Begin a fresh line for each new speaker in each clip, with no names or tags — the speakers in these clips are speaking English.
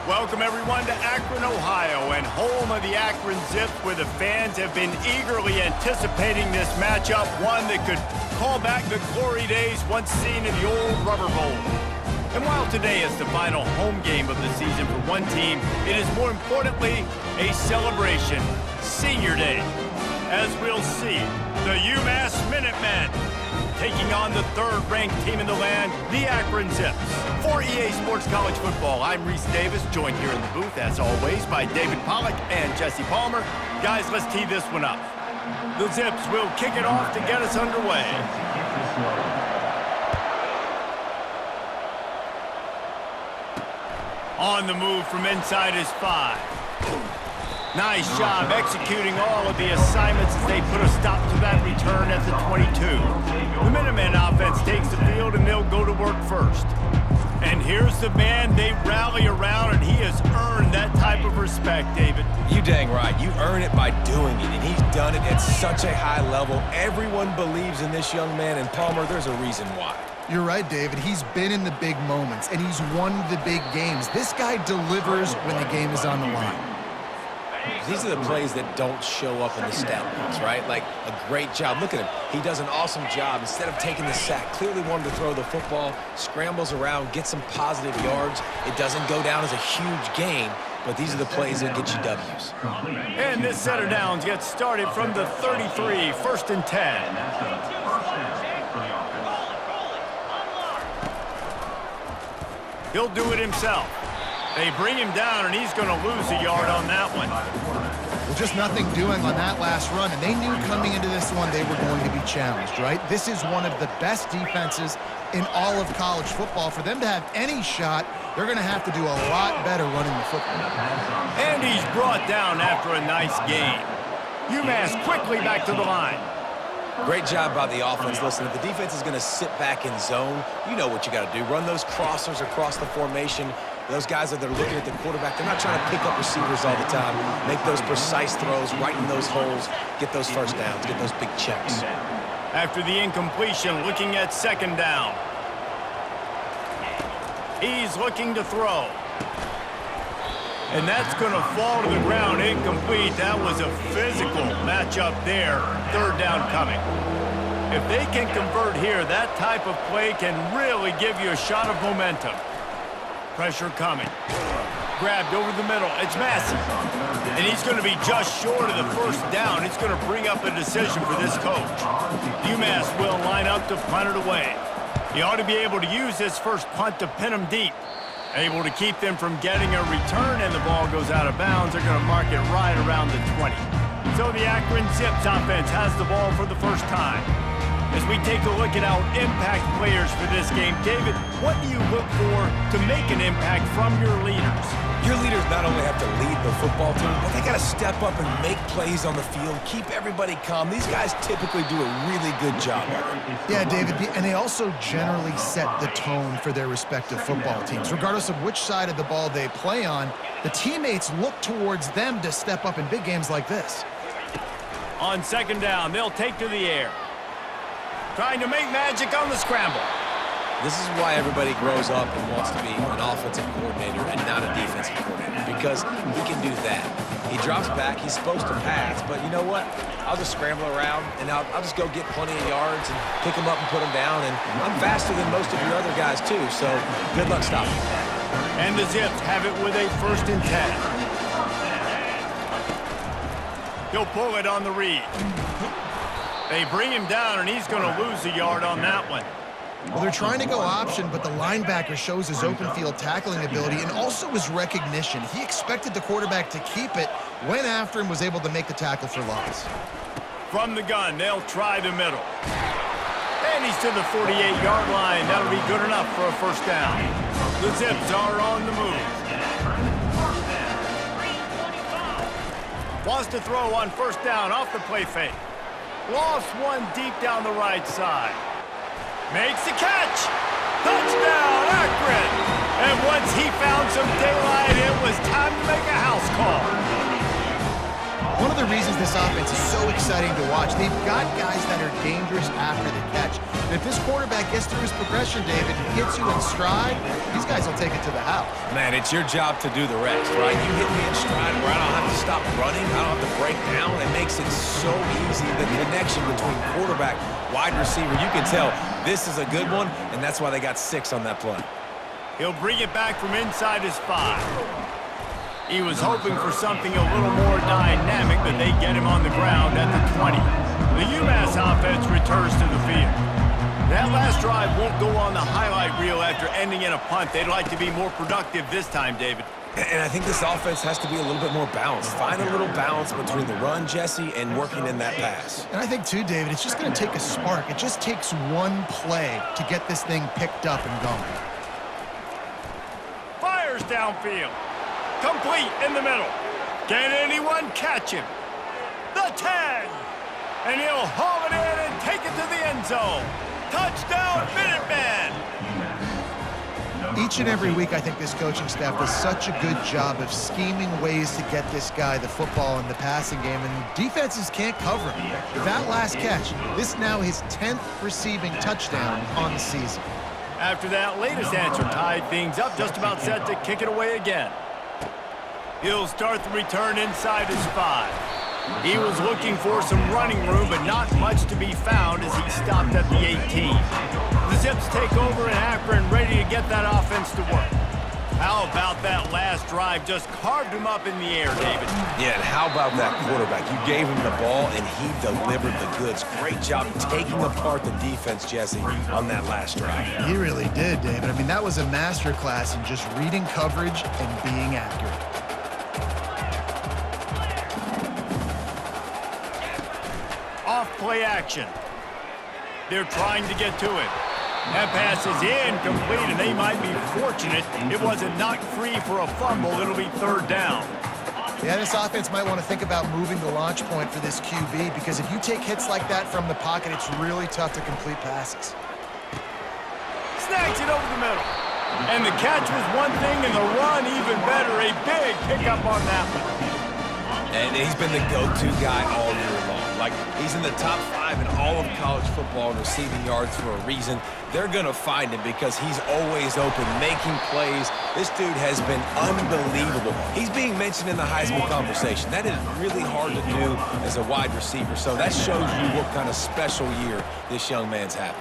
Welcome everyone to Akron, Ohio, and home of the Akron Zips, where the fans have been eagerly anticipating this matchup, one that could call back the glory days once seen in the old Rubber Bowl. And while today is the final home game of the season for one team, it is more importantly a celebration, Senior Day. As we'll see, the UMASS Minutemen taking on the third-ranked team in the land, the Akron Zips. For EA Sports College Football, I'm Reese Davis, joined here in the booth, as always, by David Pollack and Jesse Palmer. Guys, let's tee this one up. The Zips will kick it off to get us underway. On the move from inside is 5. Nice job executing all of the assignments as they put a stop to that return at the 22. The Minutemen offense takes the field and they'll go to work first. And here's the man they rally around, and he has earned that type of respect, David.
You dang right. You earn it by doing it, and he's done it at such a high level. Everyone believes in this young man, and Palmer, there's a reason why.
You're right, David. He's been in the big moments, and he's won the big games. This guy delivers when the game is on the line.
These are the plays that don't show up in the stat books, right? Like a great job. Look at him. He does an awesome job. Instead of taking the sack, clearly wanted to throw the football, scrambles around, gets some positive yards. It doesn't go down as a huge gain, but these are the plays that get you W's.
And this set of downs gets started from the 33, 1st and 10. He'll do it himself. They bring him down, and he's going to lose a yard on that one.
Well, just nothing doing on that last run, and they knew coming into this one they were going to be challenged, right? This is one of the best defenses in all of college football. For them to have any shot, they're going to have to do a lot better running the football.
And he's brought down after a nice gain. UMass quickly back to the line.
Great job by the offense. Listen, if the defense is going to sit back in zone, you know what you got to do. Run those crossers across the formation. Those guys that are looking at the quarterback, they're not trying to pick up receivers all the time. Make those precise throws, right in those holes, get those first downs, get those big checks.
After the incompletion, looking at 2nd down. He's looking to throw. And that's going to fall to the ground incomplete. That was a physical matchup there. 3rd down coming. If they can convert here, that type of play can really give you a shot of momentum. Pressure coming. Grabbed over the middle. It's Massey. And he's going to be just short of the 1st down. It's going to bring up a decision for this coach. UMass will line up to punt it away. He ought to be able to use this first punt to pin them deep. Able to keep them from getting a return, and the ball goes out of bounds. They're going to mark it right around the 20. So the Akron Zips offense has the ball for the first time. As we take a look at our impact players for this game, David, what do you look for to make an impact from your leaders?
Your leaders not only have to lead the football team, but they got to step up and make plays on the field, keep everybody calm. These guys typically do a really good job of it.
Yeah, David, and they also generally set the tone for their respective football teams. Regardless of which side of the ball they play on, the teammates look towards them to step up in big games like this.
On 2nd down, they'll take to the air. Trying to make magic on the scramble.
This is why everybody grows up and wants to be an offensive coordinator and not a defensive coordinator, because he can do that. He drops back, he's supposed to pass, but you know what? I'll just scramble around, and I'll just go get plenty of yards and pick them up and put them down, and I'm faster than most of your other guys too, so good luck stopping.
And the Zips have it with a 1st and 10. He'll pull it on the read. They bring him down, and he's going to lose a yard on that one.
Well, they're trying to go option, but the linebacker shows his open field tackling ability and also his recognition. He expected the quarterback to keep it, went after him, was able to make the tackle for loss.
From the gun, they'll try the middle. And he's to the 48-yard line. That'll be good enough for a 1st down. The Zips are on the move. Wants to throw on 1st down off the play fake. Lost one deep down the right side. Makes the catch. Touchdown, Akron. And once he found some daylight, it was time to make a house call.
One of the reasons this offense is so exciting to watch, they've got guys that are dangerous after the catch. And if this quarterback gets through his progression, David, hits you in stride, these guys will take it to the house.
Man, it's your job to do the rest, right? You hit me in stride where I don't have to stop running. I don't have to break down. It makes it so easy. The connection between quarterback, wide receiver, you can tell this is a good one, and that's why they got 6 on that play.
He'll bring it back from inside his 5. He was hoping for something a little more dynamic, but they get him on the ground at the 20. The UMASS offense returns to the field. That last drive won't go on the highlight reel after ending in a punt. They'd like to be more productive this time, David.
And I think this offense has to be a little bit more balanced. Find a little balance between the run, Jesse, and working in that pass.
And I think, too, David, it's just going to take a spark. It just takes one play to get this thing picked up and going.
Fires downfield. Complete in the middle. Can anyone catch him? The 10. And he'll haul it in and take it to the end zone. Touchdown, Minutemen!
Each and every week, I think this coaching staff does such a good job of scheming ways to get this guy the football in the passing game, and defenses can't cover him. That last catch, this now his 10th receiving touchdown on the season.
After that latest answer tied things up, just about set to kick it away again. He'll start the return inside his 5. He was looking for some running room, but not much to be found as he stopped at the 18. The Zips take over in Akron, ready to get that offense to work. How about that last drive? Just carved him up in the air, David.
Yeah, and how about that quarterback? You gave him the ball, and he delivered the goods. Great job taking apart the defense, Jesse, on that last drive.
He really did, David. I mean, that was a masterclass in just reading coverage and being accurate.
Off-play action. They're trying to get to it. That pass is incomplete, and they might be fortunate it wasn't knocked free for a fumble. It'll be 3rd down.
Yeah, this offense might want to think about moving the launch point for this QB, because if you take hits like that from the pocket, it's really tough to complete passes.
Snags it over the middle. And the catch was one thing, and the run even better. A big pickup on that one.
And he's been the go-to guy all year long. Like, he's in the top 5 in all of college football in receiving yards for a reason. They're going to find him because he's always open, making plays. This dude has been unbelievable. He's being mentioned in the Heisman conversation. That is really hard to do as a wide receiver. So that shows you what kind of special year this young man's having.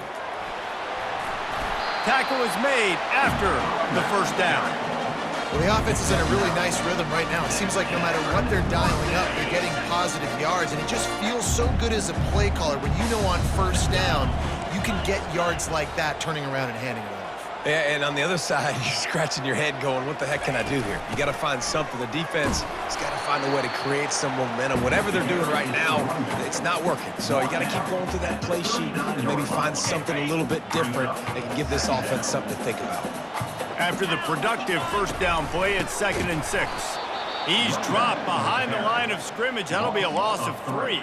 Tackle is made after the 1st down.
Well, the offense is in a really nice rhythm right now. It seems like no matter what they're dialing up, they're getting positive yards, and it just feels so good as a play caller when you know on 1st down you can get yards like that turning around and handing it off.
Yeah, and on the other side, you're scratching your head going, what the heck can I do here? You got to find something. The defense has got to find a way to create some momentum. Whatever they're doing right now, it's not working. So you got to keep going through that play sheet and maybe find something a little bit different that can give this offense something to think about.
After the productive 1st down play, it's 2nd and 6. He's dropped behind the line of scrimmage. That'll be a loss of 3.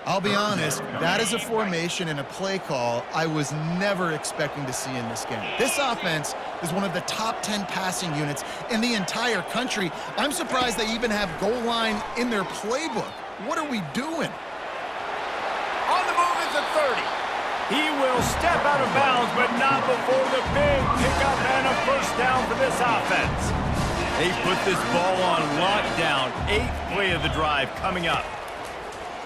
I'll be honest, that is a formation and a play call I was never expecting to see in this game. This offense is one of the top 10 passing units in the entire country. I'm surprised they even have goal line in their playbook. What are we doing?
On the move is the 30. He will step out of bounds, but not before the big pickup and a 1st down for this offense. They put this ball on lockdown. 8th play of the drive coming up.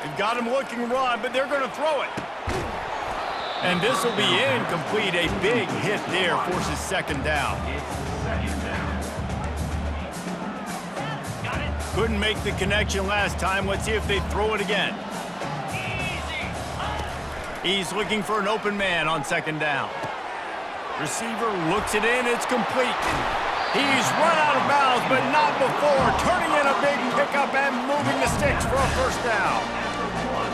They've got him looking run, but they're going to throw it. And this will be incomplete. A big hit there forces 2nd down. Couldn't make the connection last time. Let's see if they throw it again. He's looking for an open man on 2nd down. Receiver looks it in. It's complete. He's run out of bounds, but not before turning in a big pickup and moving the sticks for a 1st down.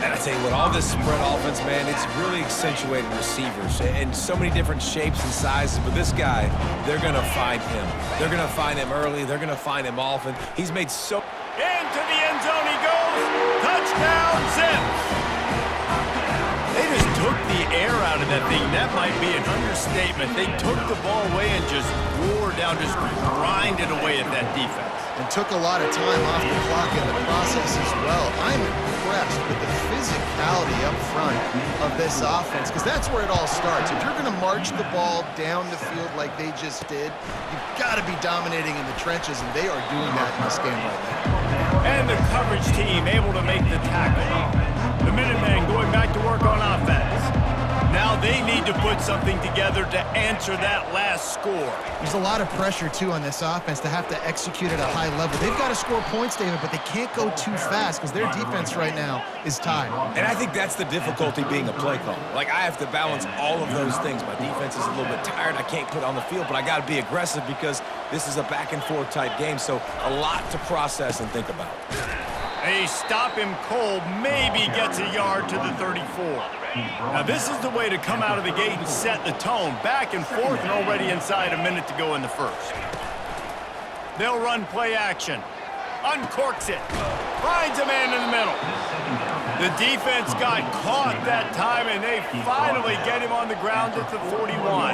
And I tell you what, all this spread offense, man, it's really accentuated receivers in so many different shapes and sizes. But this guy, they're going to find him. They're going to find him early. They're going to find him often. He's made so...
Into the end zone he goes. Touchdown, Zips. They just took the air out of that thing. That might be an understatement. They took the ball away and just wore down, just grinded away at that defense.
And took a lot of time off the clock in the process as well. I'm impressed with the physicality up front of this offense, because that's where it all starts. If you're going to march the ball down the field like they just did, you've got to be dominating in the trenches, and they are doing that in this game right now.
And the coverage team able to make the tackle. The Minutemen going back to work on offense. Now they need to put something together to answer that last score.
There's a lot of pressure, too, on this offense to have to execute at a high level. They've got to score points, David, but they can't go too fast because their defense right now is tied.
And I think that's the difficulty being a play caller. Like, I have to balance all of those things. My defense is a little bit tired. I can't put on the field, but I got to be aggressive because this is a back-and-forth type game, so a lot to process and think about.
They stop him cold, maybe gets a yard to the 34. Now this is the way to come out of the gate and set the tone. Back and forth and already inside a minute to go in the first. They'll run play action. Uncorks it. Finds a man in the middle. The defense got caught that time, and they finally get him on the ground at the 41.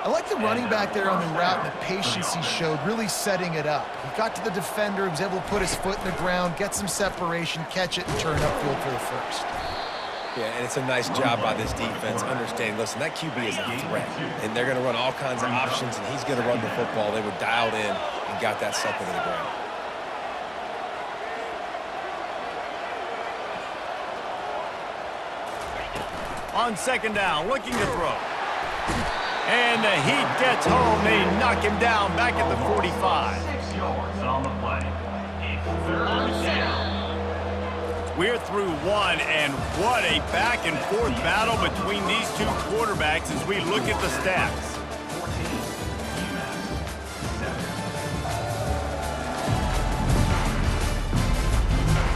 I like the running back there on the route and the patience he showed, really setting it up. He got to the defender, he was able to put his foot in the ground, get some separation, catch it, and turn upfield for the first.
Yeah, and it's a nice job by this defense understanding, listen, that QB is a threat, and they're going to run all kinds of options, and he's going to run the football. They were dialed in and got that sucker to the ground.
On second down, looking to throw. And the heat gets home. They knock him down back at the 45.
6 yards on the play. It's third down.
We're through one, and what a back-and-forth battle between these two quarterbacks as we look at the stats.
14, UMASS, 7.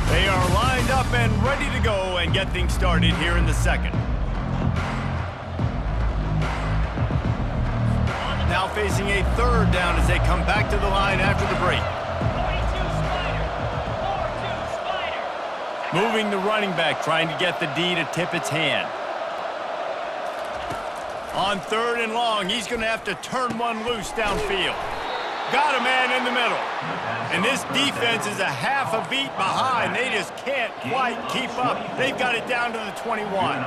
They are lined up and ready to go and get things started here in the second. Now facing a third down as they come back to the line after the break.
42 Spider.
Moving the running back, trying to get the D to tip its hand. On third and long, he's going to have to turn one loose downfield. Got a man in the middle. And this defense is a half a beat behind. They just can't quite keep up. They've got it down to the 21.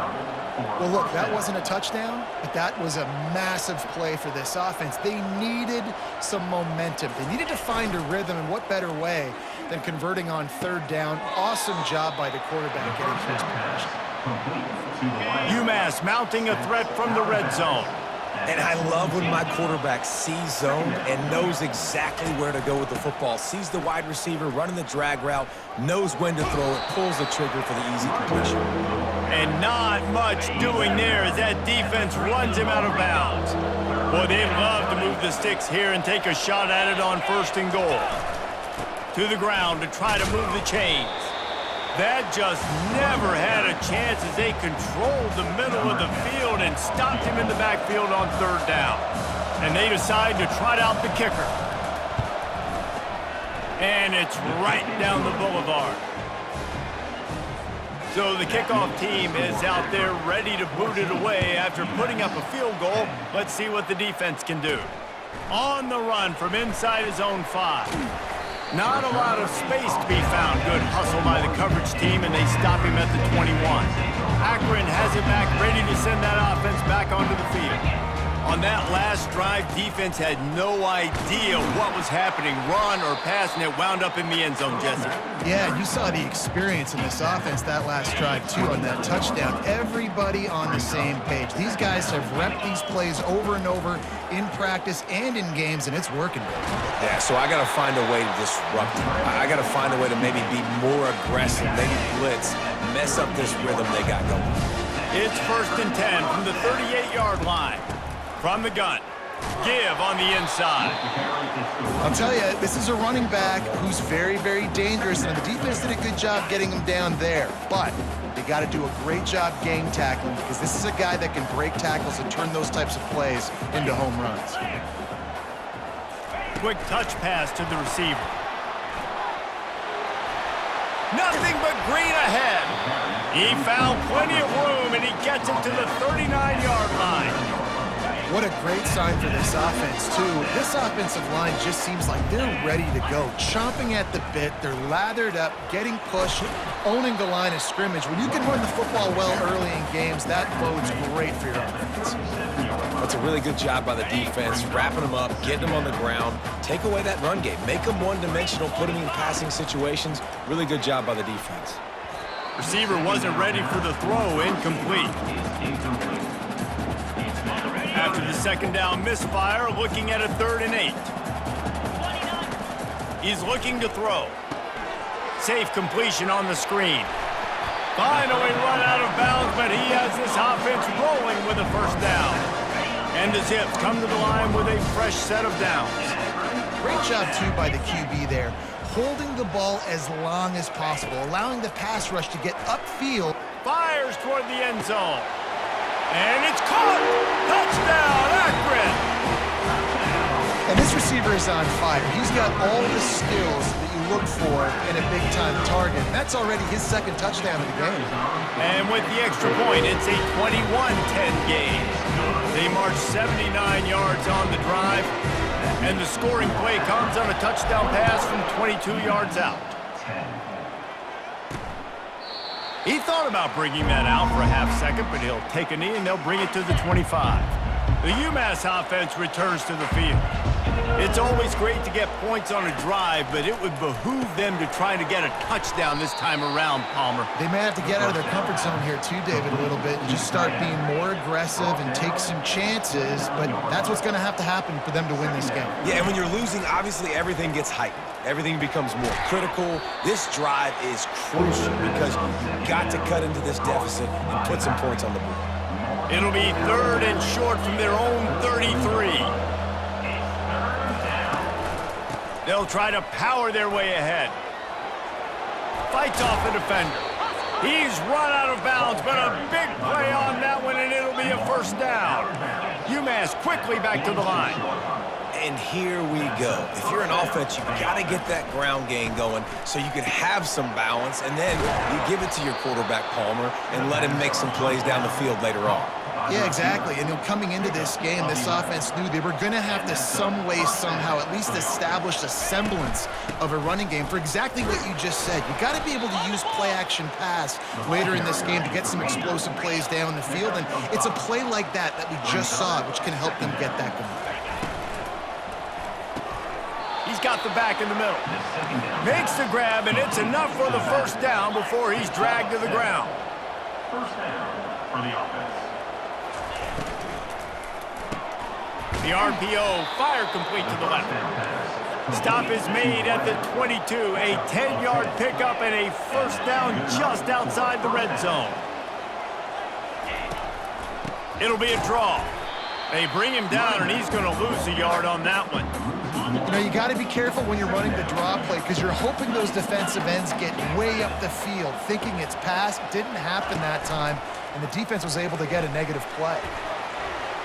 Well, look, that wasn't a touchdown, but that was a massive play for this offense. They needed some momentum. They needed to find a rhythm, and what better way than converting on third down. Awesome job by the quarterback getting first possession.
UMass mounting a threat from the red zone.
And I love when my quarterback sees zone and knows exactly where to go with the football. Sees the wide receiver running the drag route, knows when to throw it, pulls the trigger for the easy completion.
And not much doing there as that defense runs him out of bounds. Boy, they'd love to move the sticks here and take a shot at it on first and goal. To the ground to try to move the chains. That just never had a chance as they controlled the middle of the field and stopped him in the backfield on third down. And they decide to trot out the kicker. And it's right down the boulevard. So the kickoff team is out there ready to boot it away after putting up a field goal. Let's see what the defense can do. On the run from inside his own 5. Not a lot of space to be found. Good hustle by the coverage team, and they stop him at the 21. Akron has it back, ready to send that offense back onto the field. On that last drive, defense had no idea what was happening, run or pass, and it wound up in the end zone, Jesse.
Yeah, you saw the experience in this offense that last drive, too, on that touchdown. Everybody on the same page. These guys have repped these plays over and over in practice and in games, and it's working.
Yeah, so I got to find a way to disrupt him. I got to find a way to maybe be more aggressive, maybe blitz, mess up this rhythm they got going.
It's 1st and 10 from the 38-yard line. From the gun. Give on the inside.
I'll tell you, this is a running back who's very, very dangerous, and the defense did a good job getting him down there. But they got to do a great job game tackling because this is a guy that can break tackles and turn those types of plays into home runs.
Quick touch pass to the receiver. Nothing but green ahead. He found plenty of room, and he gets it to the 39-yard line.
What a great sign for this offense, too. This offensive line just seems like they're ready to go. Chomping at the bit, they're lathered up, getting pushed, owning the line of scrimmage. When you can run the football well early in games, that bodes great for your offense.
That's a really good job by the defense, wrapping them up, getting them on the ground, take away that run game, make them one-dimensional, put them in passing situations. Really good job by the defense.
Receiver wasn't ready for the throw, incomplete. After the second down misfire, looking at a 3rd and 8. He's looking to throw. Safe completion on the screen. Finally run out of bounds, but he has this offense rolling with a 1st down. And the Zips come to the line with a fresh set of downs.
Great job, too, by the QB there, holding the ball as long as possible, allowing the pass rush to get upfield.
Fires toward the end zone. And it's caught! Touchdown, Akron!
And this receiver is on fire. He's got all the skills that you look for in a big-time target. That's already his 2nd touchdown of the game.
And with the extra point, it's a 21-10 game. They march 79 yards on the drive, and the scoring play comes on a touchdown pass from 22 yards out. He thought about bringing that out for a half-second, but he'll take a knee and they'll bring it to the 25. The UMASS offense returns to the field. It's always great to get points on a drive, but it would behoove them to try to get a touchdown this time around, Palmer.
They may have to get out of their comfort zone here too, David, a little bit, and just start being more aggressive and take some chances, but that's what's going to happen for them to win this game.
Yeah, and when you're losing, obviously everything gets heightened. Everything becomes more critical. This drive is crucial because you've got to cut into this deficit and put some points on the board.
It'll be 3rd and short from their own 33. They'll try to power their way ahead. Fights off the defender. He's run out of bounds, but a big play on that one, and it'll be a 1st down. UMass quickly back to the line.
And here we go. If you're an offense, you've got to get that ground game going so you can have some balance, and then you give it to your quarterback, Palmer, and let him make some plays down the field later on.
Yeah, exactly. And coming into this game, this offense knew they were going to have to some way, somehow, at least establish a semblance of a running game for exactly what you just said. You got to be able to use play-action pass later in this game to get some explosive plays down the field, and it's a play like that we just saw, which can help them get that going.
He's got the back in the middle. Makes the grab, and it's enough for the 1st down before he's dragged to the ground.
1st down for the offense.
The RPO, fire complete to the left. Stop is made at the 22. A 10-yard pickup and a 1st down just outside the red zone. It'll be a draw. They bring him down, and he's going to lose a yard on that one.
You know, you got to be careful when you're running the draw play because you're hoping those defensive ends get way up the field, thinking it's pass. Didn't happen that time, and the defense was able to get a negative play.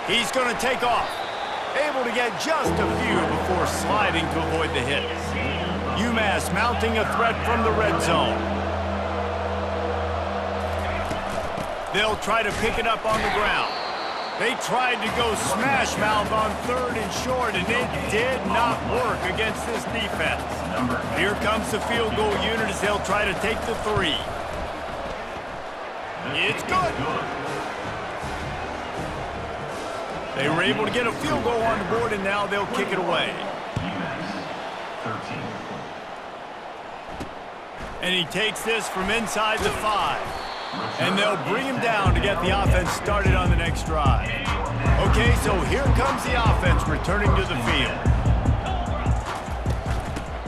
He's going to take off. Able to get just a few before sliding to avoid the hits. UMass mounting a threat from the red zone. They'll try to pick it up on the ground. They tried to go smash mouth on 3rd and short, and it did not work against this defense. Here comes the field goal unit as they'll try to take the 3. It's good. They were able to get a field goal on the board, and now they'll kick it away. And he takes this from inside the 5. And they'll bring him down to get the offense started on the next drive. Okay, so here comes the offense returning to the field.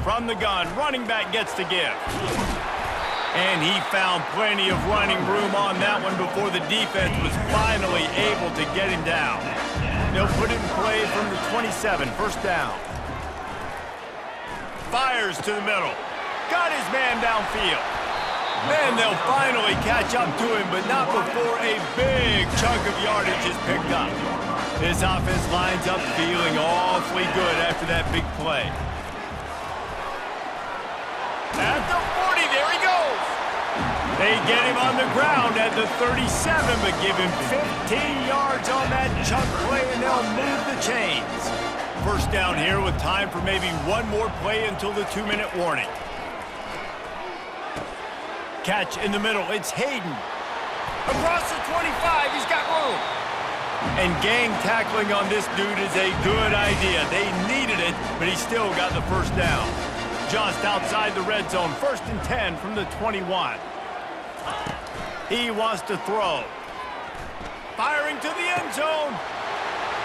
From the gun, running back gets the give. And he found plenty of running room on that one before the defense was finally able to get him down. They'll put it in play from the 27, 1st down. Fires to the middle. Got his man downfield. And they'll finally catch up to him, but not before a big chunk of yardage is picked up. This offense lines up feeling awfully good after that big play. At the 40, there he goes. They get him on the ground at the 37, but give him 15 yards on that chunk play, and they'll move the chains. First down here with time for maybe one more play until the 2-minute warning. Catch in the middle. It's Hayden. Across the 25, he's got room. And gang tackling on this dude is a good idea. They needed it, but he still got the first down. Just outside the red zone, 1st and 10 from the 21. He wants to throw. Firing to the end zone.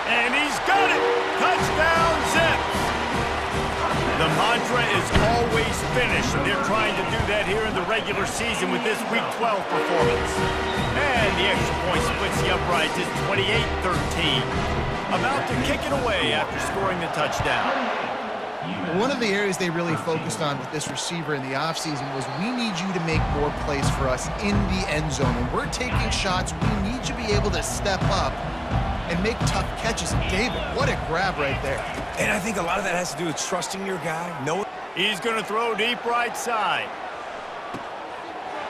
And he's got it. Touchdown, Zips. The mantra is always finish, and they're trying to do that here in the regular season with this Week 12 performance. And the extra point splits the uprights. It's 28-13. About to kick it away after scoring the touchdown.
One of the areas they really focused on with this receiver in the offseason was we need you to make more plays for us in the end zone. When we're taking shots, we need you to be able to step up and make tough catches. And David, what a grab right there.
And I think a lot of that has to do with trusting your guy.
He's going to throw deep right side.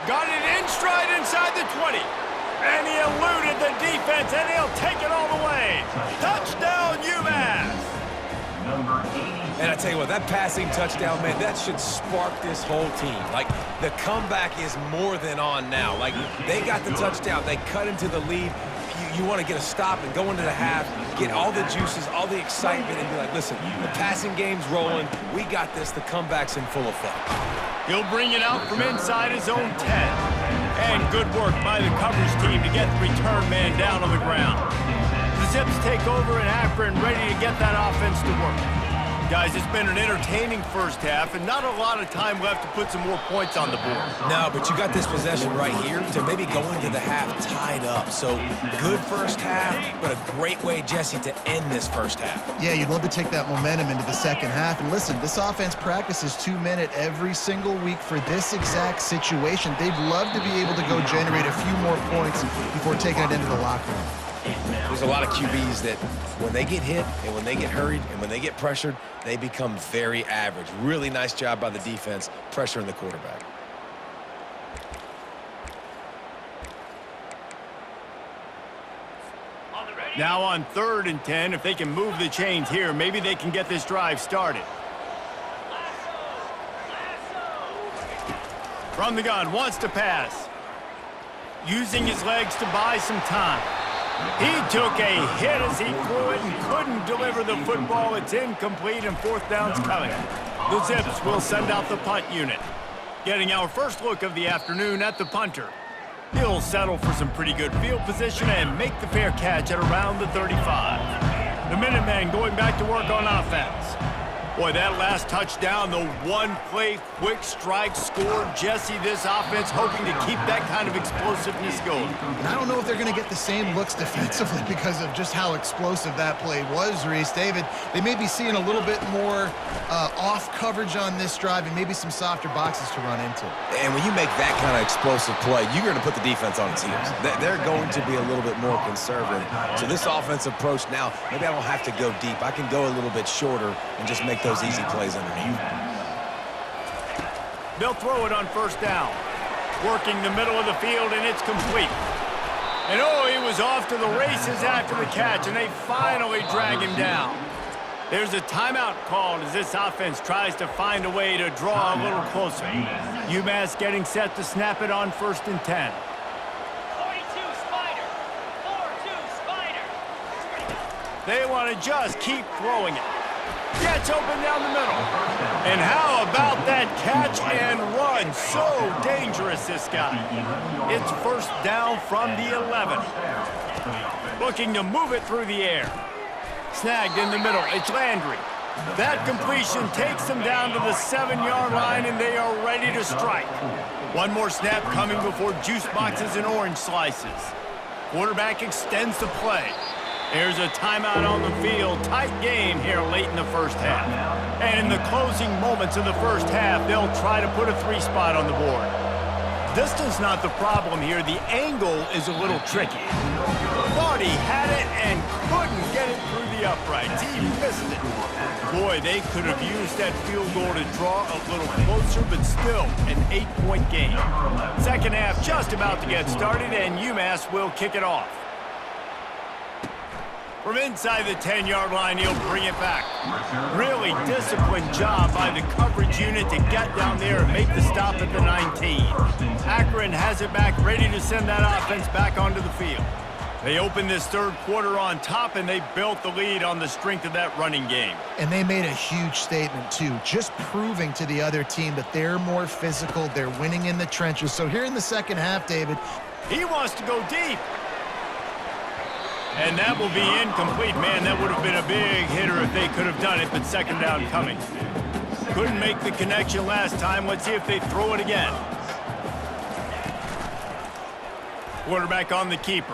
Got it in stride inside the 20. And he eluded the defense, and he'll take it all the way. Touchdown, UMASS.
And I tell you what, that passing touchdown, man, that should spark this whole team. Like, the comeback is more than on now. Like, they got the touchdown. They cut into the lead. You want to get a stop and go into the half, get all the juices, all the excitement, and be like, listen, the passing game's rolling. We got this. The comeback's in full effect.
He'll bring it out from inside his own 10. And good work by the coverage team to get the return man down on the ground. The Zips take over in Akron, ready to get that offense to work. Guys, it's been an entertaining first half, and not a lot of time left to put some more points on the board.
No, but you got this possession right here to maybe go into the half tied up. So, good first half, but a great way, Jesse, to end this first half.
Yeah, you'd love to take that momentum into the second half. And listen, this offense practices 2-minute every single week for this exact situation. They'd love to be able to go generate a few more points before taking it into the locker room.
There's a lot of QBs that when they get hit and when they get hurried and when they get pressured, they become very average. Really nice job by the defense pressuring the quarterback.
Now on 3rd and 10, if they can move the chains here, maybe they can get this drive started. From the gun, wants to pass. Using his legs to buy some time. He took a hit as he threw it and couldn't deliver the football. It's incomplete and 4th down's coming. The Zips will send out the punt unit. Getting our first look of the afternoon at the punter. He'll settle for some pretty good field position and make the fair catch at around the 35. The Minutemen going back to work on offense. Boy, that last touchdown, the one-play quick strike scored. Jesse, this offense hoping to keep that kind of explosiveness going.
And I don't know if they're going to get the same looks defensively because of just how explosive that play was, Reese. David, they may be seeing a little bit more off coverage on this drive and maybe some softer boxes to run into.
And when you make that kind of explosive play, you're going to put the defense on its heels. They're going to be a little bit more conservative. So this offensive approach now, maybe I don't have to go deep. I can go a little bit shorter and just make those easy plays underneath.
They'll throw it on 1st down. Working the middle of the field, and it's complete. And oh, he was off to the races after the catch, and they finally drag him down. There's a timeout called as this offense tries to find a way to draw a little closer. UMass getting set to snap it on 1st and 10.
42 Spider. 4-2 Spider.
They want to just keep throwing it. Gets open down the middle. And how about that catch and run? So dangerous, this guy. It's 1st down from the 11. Looking to move it through the air. Snagged in the middle. It's Landry. That completion takes them down to the 7-yard line, and they are ready to strike. One more snap coming before juice boxes and orange slices. Quarterback extends the play. There's a timeout on the field. Tight game here late in the first half. And in the closing moments of the first half, they'll try to put a 3-spot on the board. Distance not the problem here. The angle is a little tricky. Thought he had it and couldn't get it through the uprights. He missed it. Boy, they could have used that field goal to draw a little closer, but still an 8-point game. Second half just about to get started, and UMass will kick it off. From inside the 10-yard line, he'll bring it back. Really disciplined job by the coverage unit to get down there and make the stop at the 19. Akron has it back, ready to send that offense back onto the field. They opened this third quarter on top, and they built the lead on the strength of that running game.
And they made a huge statement, too, just proving to the other team that they're more physical, they're winning in the trenches. So here in the second half, David,
he wants to go deep. And that will be incomplete. Man, that would have been a big hitter if they could have done it, but second down coming. Couldn't make the connection last time. Let's see if they throw it again. Quarterback on the keeper.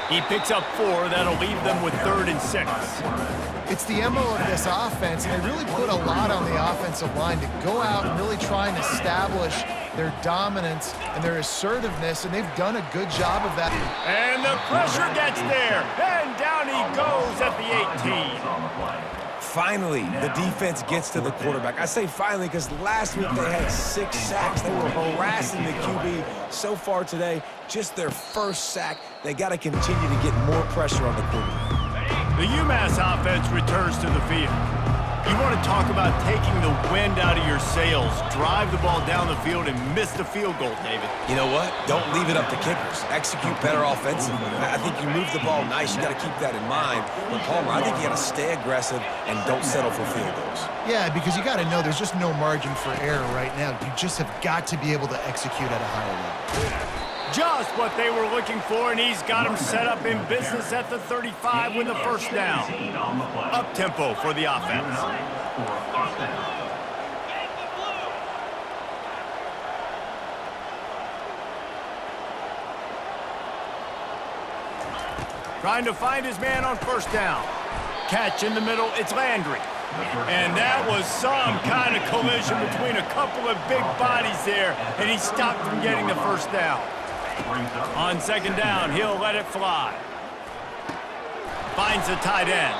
He picks up 4. That'll leave them with 3rd and 6.
it's the MO of this offense, and they really put a lot on the offensive line to go out and really try and establish their dominance and their assertiveness, and they've done a good job of that.
And the pressure gets there, and down he goes at the 18.
Finally, the defense gets to the quarterback. I say finally because last week they had 6 sacks. They were harassing the QB. So far today, just their first sack. They got to continue to get more pressure on the quarterback.
The UMass offense returns to the field. You want to talk about taking the wind out of your sails. Drive the ball down the field and miss the field goal, David.
You know what? Don't leave it up to kickers. Execute better offensively. I think you move the ball nice. You got to keep that in mind. But Palmer, I think you got to stay aggressive and don't settle for field goals.
Yeah, because you got to know there's just no margin for error right now. You just have got to be able to execute at a higher level.
Just what they were looking for, and he's got him set up in business at the 35 with the first down. Up-tempo for the offense. Trying to find his man on first down. Catch in the middle, it's Landry. And that was some kind of collision between a couple of big bodies there, and he stopped from getting the first down. On second down, he'll let it fly. Finds the tight end.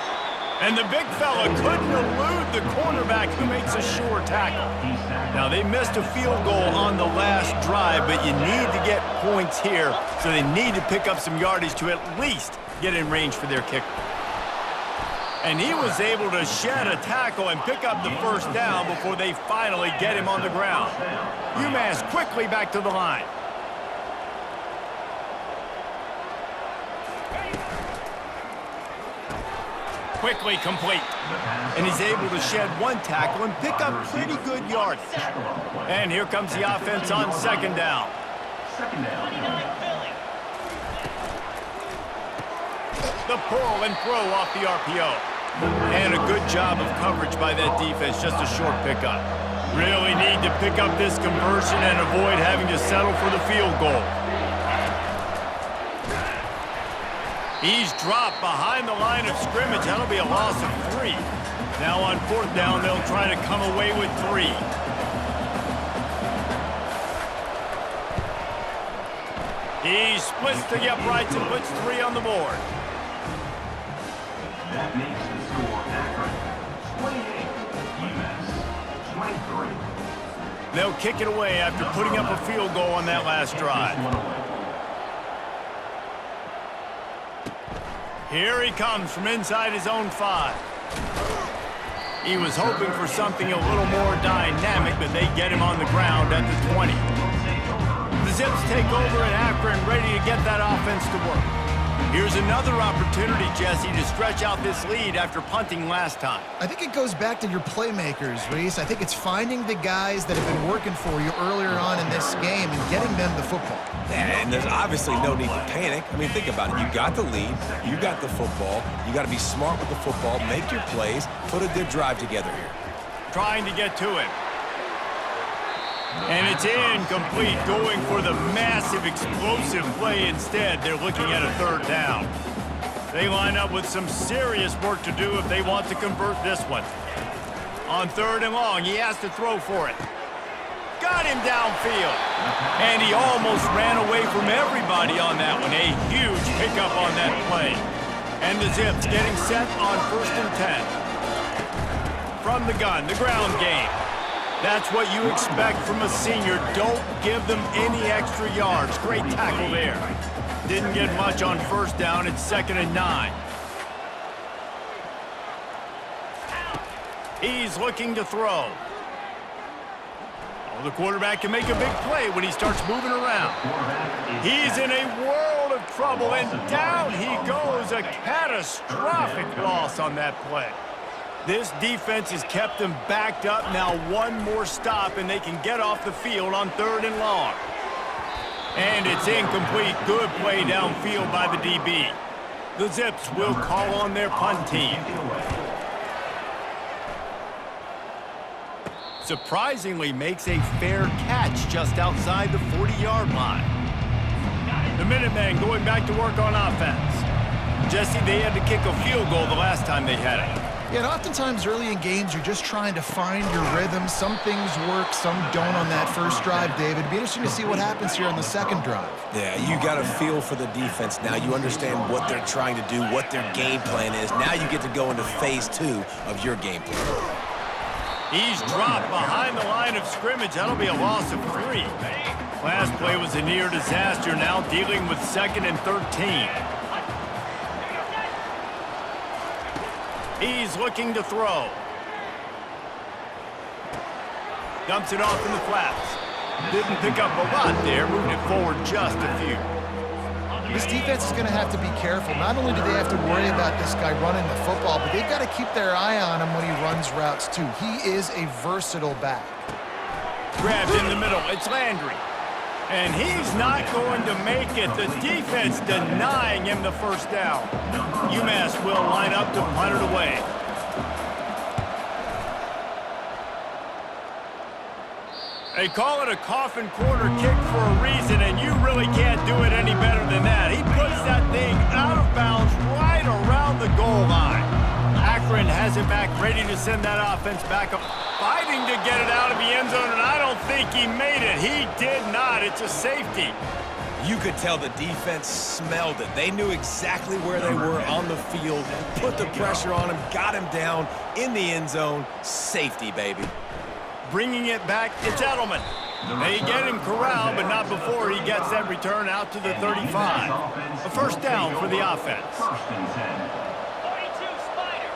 And the big fella couldn't elude the cornerback who makes a sure tackle. Now, they missed a field goal on the last drive, but you need to get points here, so they need to pick up some yardage to at least get in range for their kicker. And he was able to shed a tackle and pick up the first down before they finally get him on the ground. UMass quickly back to the line. Quickly complete. And he's able to shed one tackle and pick up pretty good yardage. And here comes the offense on second down. The pull and throw off the RPO. And a good job of coverage by that defense, just a short pickup. Really need to pick up this conversion and avoid having to settle for the field goal. He's dropped behind the line of scrimmage. That'll be a loss of 3. Now on fourth down, they'll try to come away with 3. He splits the uprights and puts 3 on the board.
That makes the score Akron 28, UMass 23.
They'll kick it away after putting up a field goal on that last drive. Here he comes from inside his own 5. He was hoping for something a little more dynamic, but they get him on the ground at the 20. The Zips take over at Akron, ready to get that offense to work. Here's another opportunity, Jesse, to stretch out this lead after punting last time.
I think it goes back to your playmakers, Reese. I think it's finding the guys that have been working for you earlier on in this game and getting them the football.
And there's obviously no need to panic. I mean, think about it. You got the lead. You got the football. You got to be smart with the football, make your plays, put a good drive together here.
Trying to get to it. And it's incomplete, going for the massive explosive play instead. They're looking at a third down. They line up with some serious work to do if they want to convert this one. On third and long, he has to throw for it. Got him downfield. And he almost ran away from everybody on that one. A huge pickup on that play. And the Zips getting set on 1st and 10. From the gun, the ground game. That's what you expect from a senior. Don't give them any extra yards. Great tackle there. Didn't get much on 1st down. It's 2nd and 9. He's looking to throw. Oh, the quarterback can make a big play when he starts moving around. He's in a world of trouble, and down he goes. A catastrophic loss on that play. This defense has kept them backed up. Now one more stop, and they can get off the field on 3rd and long. And it's incomplete. Good play downfield by the DB. The Zips will call on their punt team. Surprisingly makes a fair catch just outside the 40-yard line. The Minutemen going back to work on offense. Jesse, they had to kick a field goal the last time they had it.
Yeah, and oftentimes early in games, you're just trying to find your rhythm. Some things work, some don't on that first drive, David. It'd be interesting to see what happens here on the second drive.
Yeah, you got a feel for the defense now. You understand what they're trying to do, what their game plan is. Now you get to go into phase 2 of your game plan.
He's dropped behind the line of scrimmage. That'll be a loss of 3. Last play was a near disaster. Now dealing with 2nd and 13. He's looking to throw. Dumps it off in the flats. Didn't pick up a lot there. Moved it forward just a few.
This defense is going to have to be careful. Not only do they have to worry about this guy running the football, but they've got to keep their eye on him when he runs routes, too. He is a versatile back.
Grabbed in the middle. It's Landry. And he's not going to make it. The defense denying him the 1st down. UMASS will line up to punt it away. They call it a coffin corner kick for a reason, and you really can't do it any better than that. He puts that thing out of bounds right around the goal line. Akron has it back, ready to send that offense back up. Fighting to get it out of the end zone, and I don't think he made it. He did not. It's a safety.
You could tell the defense smelled it. They knew exactly where they were on the field, put the pressure on him, got him down in the end zone. Safety, baby.
Bringing it back, it's Edelman. They get him corralled, but not before he gets that return out to the 35. A 1st down for the offense.
42 Spider.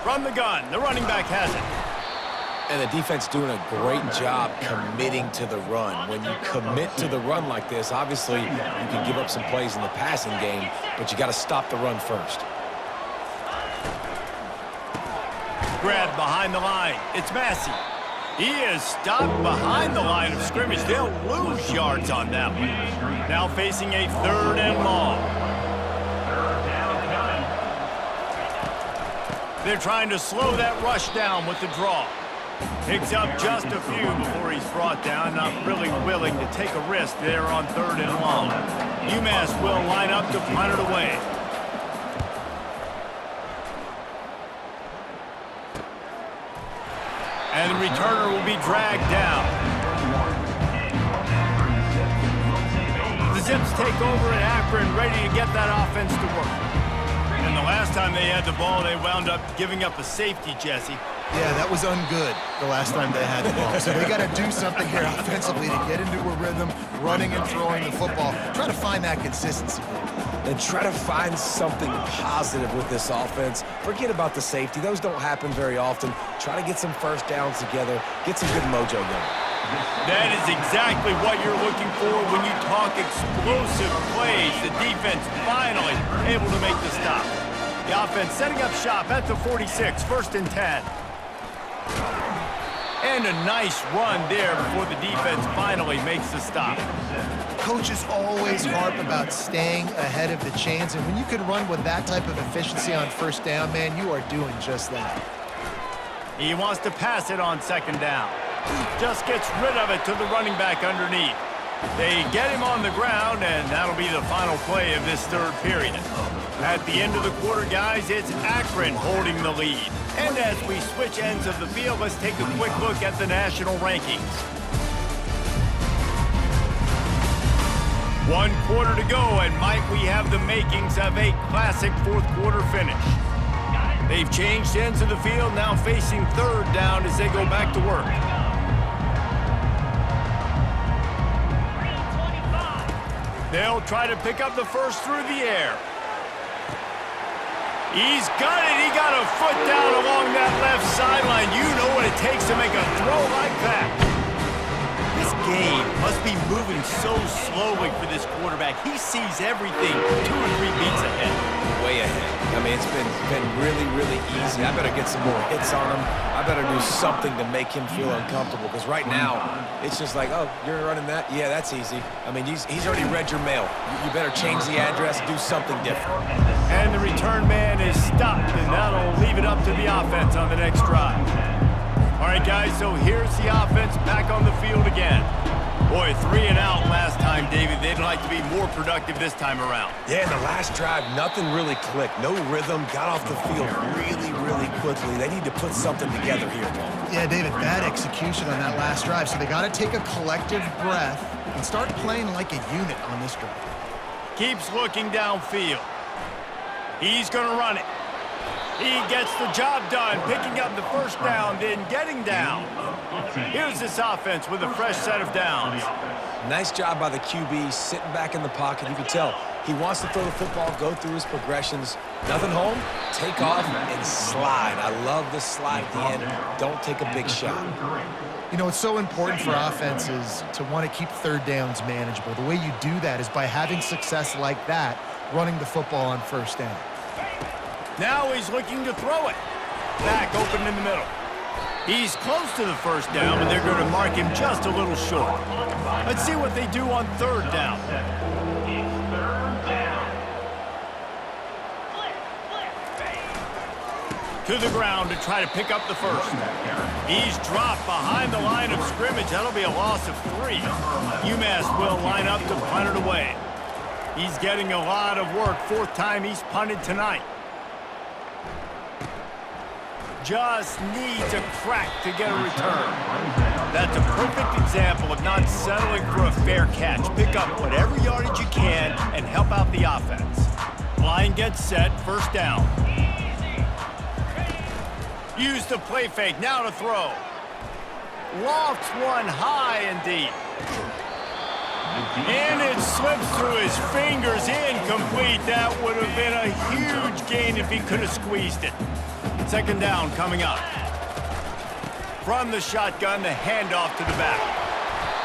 From the gun, the running back has it.
And the defense doing a great job committing to the run. When you commit to the run like this, obviously you can give up some plays in the passing game, but you got to stop the run first.
Grabbed behind the line. It's Massey. He is stopped behind the line of scrimmage. They'll lose yards on that one. Now facing a 3rd and long. They're trying to slow that rush down with the draw. Picks up just a few before he's brought down. Not really willing to take a risk there on 3rd and long. UMass will line up to punt it away. And the returner will be dragged down. The Zips take over at Akron, ready to get that offense to work. And the last time they had the ball, they wound up giving up a safety, Jesse.
Yeah, that was ungood the last time they had the ball. So they got to do something here offensively to get into a rhythm, running and throwing the football. Try to find that consistency.
And try to find something positive with this offense. Forget about the safety. Those don't happen very often. Try to get some 1st downs together. Get some good mojo going.
That is exactly what you're looking for when you talk explosive plays. The defense finally able to make the stop. The offense setting up shop at the 46, 1st and 10. And a nice run there before the defense finally makes the stop.
Coaches always harp about staying ahead of the chains, and when you can run with that type of efficiency on 1st down, man, you are doing just that.
He wants to pass it on 2nd down. Just gets rid of it to the running back underneath. They get him on the ground, and that'll be the final play of this 3rd period. At the end of the quarter, guys, it's Akron holding the lead. And as we switch ends of the field, let's take a quick look at the national rankings. 1 quarter to go, and might we have the makings of a classic fourth quarter finish. They've changed ends of the field, now facing third down as they go back to work. They'll try to pick up the first through the air. He's got it. He got a foot down along that left sideline. You know what it takes to make a throw like that. This game must be moving so slowly for this quarterback. He sees everything 2 or 3 beats ahead.
Way ahead. I mean, it's been really, really easy. I better get some more hits on him. I better do something to make him feel uncomfortable, because right now, it's just like, oh, you're running that? Yeah, that's easy. I mean, he's already read your mail. You better change the address, do something different.
And the return man is stopped, and that'll leave it up to the offense on the next drive. All right, guys, so here's the offense back on the field again. Boy, 3 and out last time, David. They'd like to be more productive this time around.
Yeah, in the last drive, nothing really clicked. No rhythm, got off the field really, really quickly. They need to put something together here, Paul.
Yeah, David, bad execution on that last drive, so they got to take a collective breath and start playing like a unit on this drive.
Keeps looking downfield. He's going to run it. He gets the job done, picking up the first down, then getting down. Here's this offense with a fresh set of downs.
Nice job by the QB, sitting back in the pocket. You can tell he wants to throw the football, go through his progressions. Nothing home, take off, and slide. I love the slide at the end. Don't take a big shot.
You know, it's so important for offenses to want to keep third downs manageable. The way you do that is by having success like that, running the football on first down.
Now he's looking to throw it. Back open in the middle. He's close to the first down, but they're going to mark him just a little short. Let's see what they do on third down. To the ground to try to pick up the first. He's dropped behind the line of scrimmage. That'll be a loss of 3. UMass will line up to punt it away. He's getting a lot of work. 4th time he's punted tonight. Just needs a crack to get a return. That's a perfect example of not settling for a fair catch. Pick up whatever yardage you can and help out the offense. Line gets set, first down. Use the play fake, now to throw. Lofts one high and deep. And it slips through his fingers, incomplete. That would have been a huge gain if he could have squeezed it. Second down coming up. From the shotgun, the handoff to the back.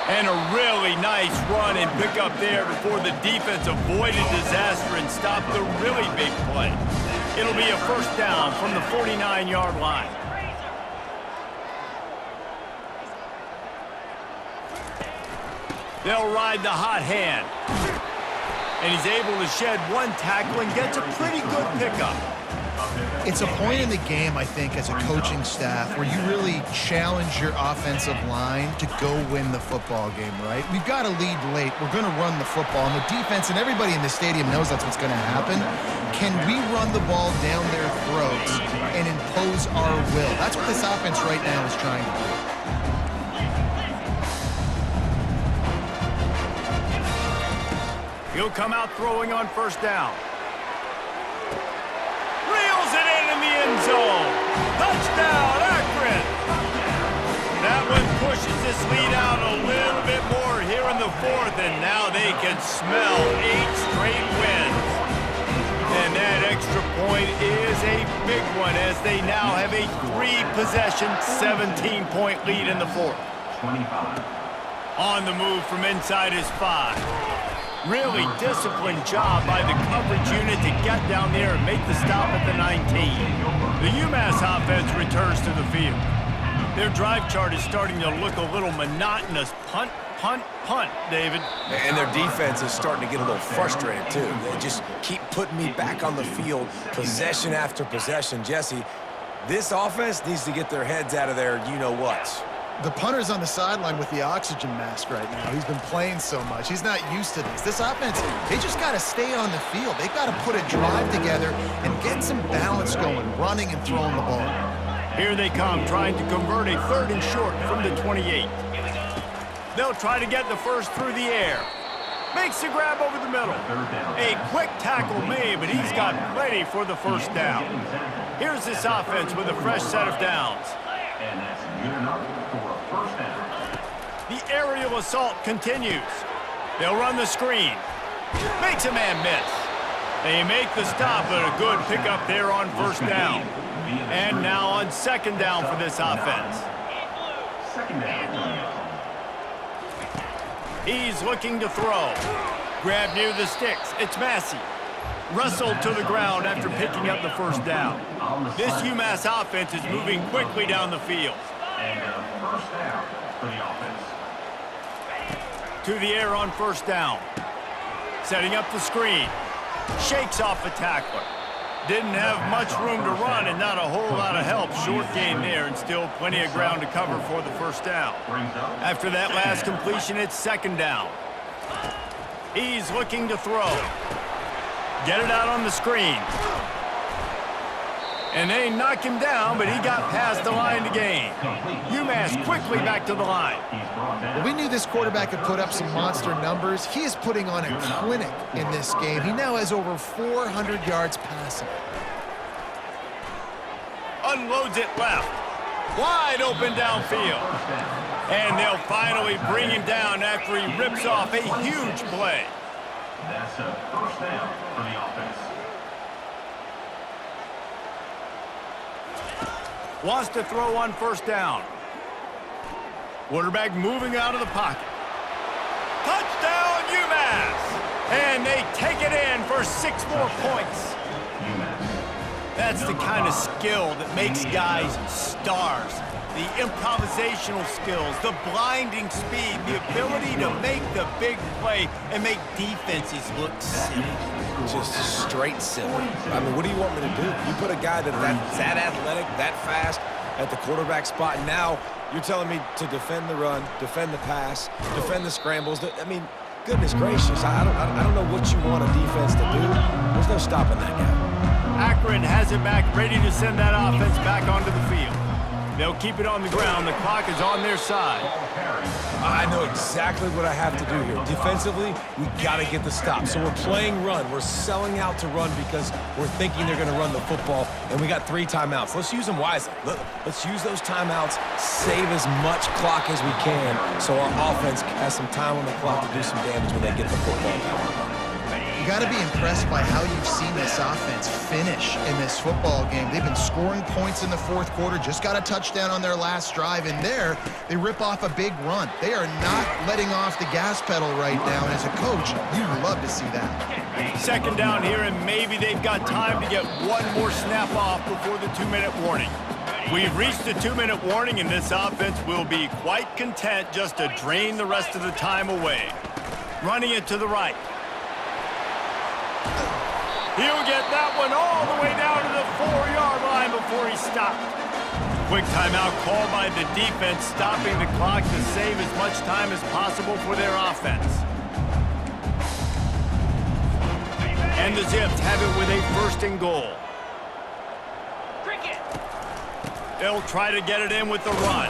And a really nice run and pick up there before the defense avoided disaster and stopped the really big play. It'll be a first down from the 49-yard line. They'll ride the hot hand. And he's able to shed one tackle and gets a pretty good pickup.
It's a point in the game, I think, as a coaching staff where you really challenge your offensive line to go win the football game, right? We've got to lead late. We're going to run the football. And the defense and everybody in the stadium knows that's what's going to happen. Can we run the ball down their throats and impose our will? That's what this offense right now is trying to do.
He'll come out throwing on first down. Reels it in the end zone. Touchdown, Akron. That one pushes this lead out a little bit more here in the 4th, and now they can smell 8 straight wins. And that extra point is a big one as they now have a 3-possession, 17-point lead in the 4th.
25.
On the move from inside his 5. Really disciplined job by the coverage unit to get down there and make the stop at the 19. The UMass offense returns to the field. Their drive chart is starting to look a little monotonous. Punt, punt, punt, David.
And their defense is starting to get a little frustrated, too. They just keep putting me back on the field, possession after possession. Jesse, this offense needs to get their heads out of their you-know-whats.
The punter's on the sideline with the oxygen mask right now. He's been playing so much. He's not used to this. This offense, they just got to stay on the field. They've got to put a drive together and get some balance going, running and throwing the ball.
Here they come, trying to convert a 3rd and short from the 28. They'll try to get the first through the air. Makes the grab over the middle. A quick tackle made, but he's got plenty for the first down. Here's this offense with a fresh set of downs.
And that's good enough for a first down.
The aerial assault continues. They'll run the screen. Makes a man miss. They make the stop, but a good pickup there on first down. And now on second down for this offense.
Second down.
He's looking to throw. Grab near the sticks. It's Massey. Wrestled to the ground after picking up the first down. This UMass offense is moving quickly down the field.
And first down for the offense.
To the air on first down. Setting up the screen. Shakes off the tackler. Didn't have much room to run and not a whole lot of help. Short gain there and still plenty of ground to cover for the first down. After that last completion, it's second down. He's looking to throw. Get it out on the screen. And they knock him down, but he got past the line to gain. UMass quickly back to the line.
Well, we knew this quarterback could put up some monster numbers. He is putting on a clinic in this game. He now has over 400 yards passing.
Unloads it left. Wide open downfield. And they'll finally bring him down after he rips off a huge play.
That's a first down for the offense.
Wants to throw on first down. Quarterback moving out of the pocket. Touchdown, UMass! And they take it in for 6 more points. That's the kind of skill that makes guys stars. The improvisational skills, the blinding speed, the ability to make the big play and make defenses look silly.
Just straight silly. I mean, what do you want me to do? You put a guy that's that athletic, that fast at the quarterback spot, and now you're telling me to defend the run, defend the pass, defend the scrambles. I mean, goodness gracious, I don't know what you want a defense to do. There's no stopping that guy.
Akron has it back, ready to send that offense back onto the field. They'll keep it on the ground. The clock is on their side.
I know exactly what I have to do here. Defensively, we got to get the stop. So we're playing run. We're selling out to run because we're thinking they're going to run the football, and we got 3 timeouts. Let's use them wisely. Let's use those timeouts, save as much clock as we can so our offense has some time on the clock to do some damage when they get the football down.
You got to be impressed by how you've seen this offense finish in this football game. They've been scoring points in the fourth quarter, just got a touchdown on their last drive, and there they rip off a big run. They are not letting off the gas pedal right now, and as a coach, you love to see that.
Second down here, and maybe they've got time to get one more snap off before the 2-minute warning. We've reached the 2-minute warning, and this offense will be quite content just to drain the rest of the time away. Running it to the right. He'll get that one all the way down to the 4-yard line before he stopped. Quick timeout called by the defense, stopping the clock to save as much time as possible for their offense. And the Zips have it with a 1st and goal. They'll try to get it in with the run.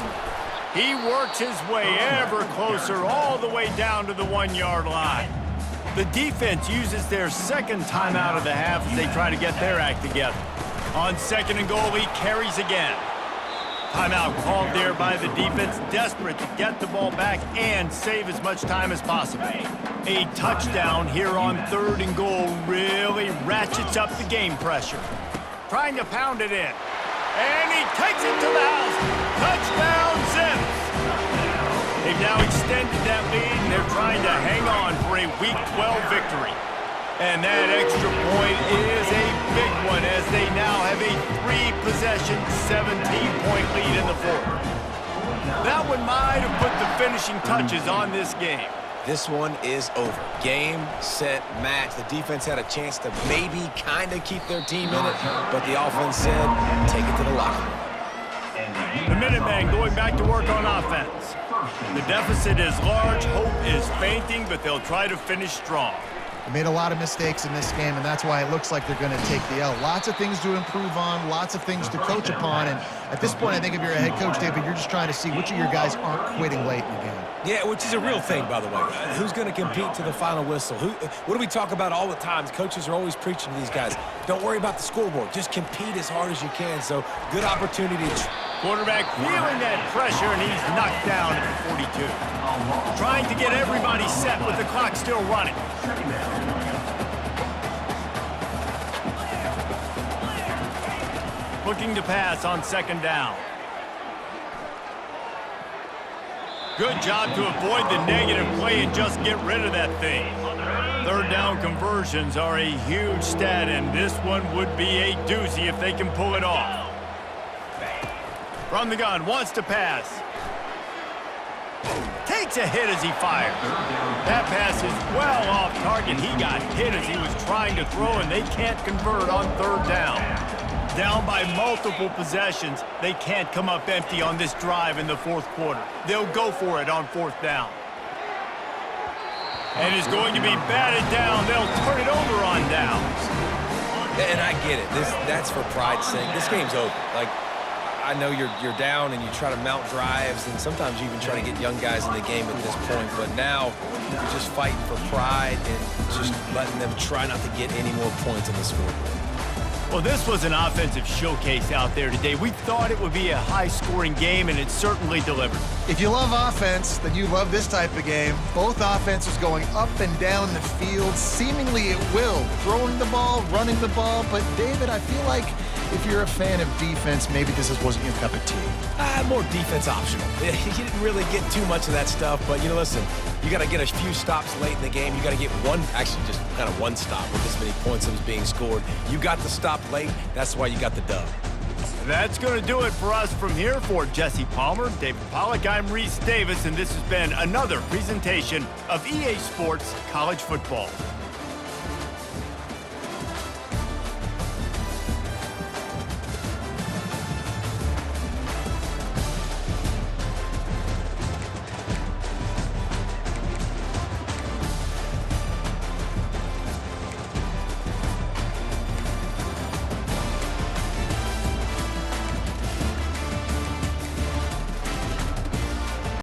He works his way ever closer all the way down to the 1-yard line. The defense uses their second timeout of the half as they try to get their act together. On 2nd and goal, he carries again. Timeout called there by the defense, desperate to get the ball back and save as much time as possible. A touchdown here on 3rd and goal really ratchets up the game pressure. Trying to pound it in. And he takes it to the house. Touchdown, Zips! They've now extended that lead, and they're trying to hang on for a Week 12 victory. And that extra point is a big one as they now have a 3-possession, 17-point lead in the 4th. That one might have put the finishing touches on this game.
This one is over. Game, set, match. The defense had a chance to maybe kind of keep their team in it, but the offense said, take it to the locker room.
The Minutemen going back to work on offense. The deficit is large, hope is fainting, but they'll try to finish strong.
They made a lot of mistakes in this game, and that's why it looks like they're going to take the L. Lots of things to improve on, lots of things to coach upon, and at this point, I think if you're a head coach, David, you're just trying to see which of your guys aren't quitting late in the game.
Yeah, which is a real thing, by the way. Who's going to compete to the final whistle? What do we talk about all the time? Coaches are always preaching to these guys. Don't worry about the scoreboard. Just compete as hard as you can. So, good opportunity.
Quarterback feeling that pressure, and he's knocked down at the 42. Trying to get everybody set with the clock still running. Looking to pass on second down. Good job to avoid the negative play and just get rid of that thing. Third down conversions are a huge stat, and this one would be a doozy if they can pull it off. From the gun, wants to pass. Takes a hit as he fires. That pass is well off target. He got hit as he was trying to throw, and they can't convert on third down. Down by multiple possessions, they can't come up empty on this drive in the fourth quarter. They'll go for it on fourth down. And it's going to be batted down. They'll turn it over on downs.
And I get it. That's for pride's sake. This game's over. Like, I know you're down and you try to mount drives, and sometimes you even try to get young guys in the game at this point. But now you're just fighting for pride and just letting them try not to get any more points on the scoreboard.
Well, this was an offensive showcase out there today. We thought it would be a high-scoring game, and it certainly delivered.
If you love offense, then you love this type of game. Both offenses going up and down the field, seemingly at will. Throwing the ball, running the ball. But, David, I feel like if you're a fan of defense, maybe this wasn't your cup of tea.
More defense optional. You didn't really get too much of that stuff, but, listen, you got to get a few stops late in the game. You got to get actually just kind of one stop with this many points that was being scored. You got the stop late. That's why you got the dub.
That's going to do it for us from here. For Jesse Palmer, David Pollack, I'm Reese Davis, and this has been another presentation of EA Sports College Football.